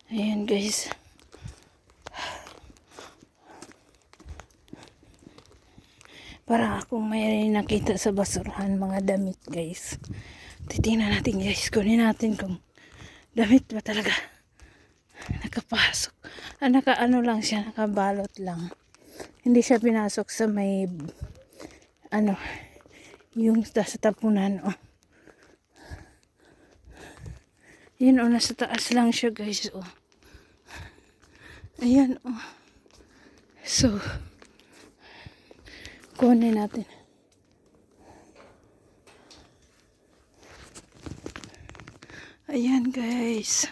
Ayan guys. Para akong may nakita sa basurahan mga damit guys. Titingnan natin guys. Kunin natin kung damit ba talaga nakapasok. Nakaano lang siya. Nakabalot lang. Hindi siya pinasok sa may yung sa tapunan. Yun nasa taas lang siya guys. Ayan So, kunin natin. Ayan guys.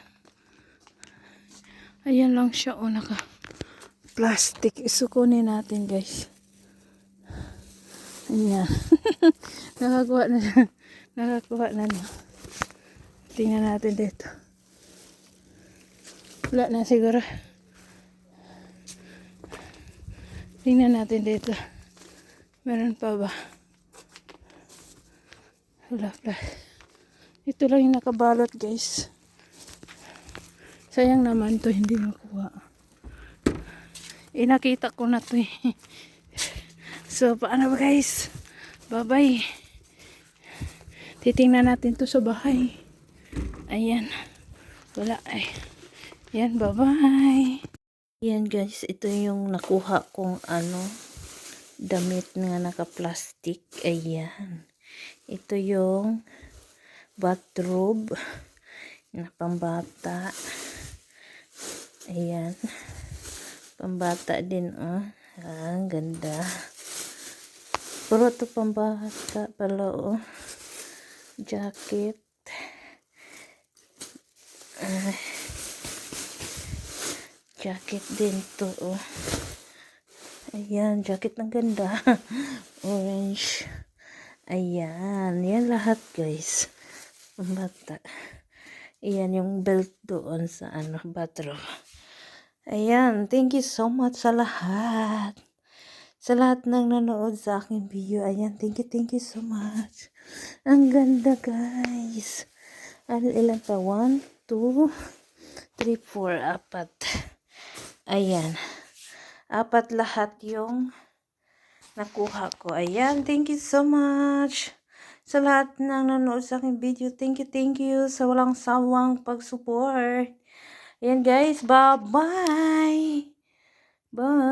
Ayan lang siya naka plastic. Isukunin natin guys. Ayan. Nakakuha na siya. Nakakuha na niya. Tingnan natin dito. Wala na siguro. Tingnan natin dito. Meron pa ba? Wala pa. Ito lang yung nakabalot guys. Sayang naman to hindi makuha. Nakita ko na to . So paano ba guys? Bye bye. Titingnan natin to sa bahay. Ayan. Wala Ayan, bye bye. Ayan guys, ito yung nakuha kong damit nga naka-plastic. Ayan. Ito yung bathrobe na pambata. Ayan. Pambata din, ang ganda. Puro to pambata pala, Jacket. Jacket din to, Ayan, jacket ng ganda. Orange. Ayan. Yan lahat, guys. Pambata. Ayan yung belt doon sa bathroom. Ayan. Thank you so much sa lahat. Sa lahat ng nanood sa aking video. Ayan. Thank you so much. Ang ganda, guys. Ilan pa? 1, 2, 3, 4, 4. Ayan. 4 lahat yung nakuha ko. Ayan. Thank you so much. Sa lahat ng nanood sa aking video. Thank you. Sa walang sawang pag-support. Ayan guys. Bye-bye. Bye.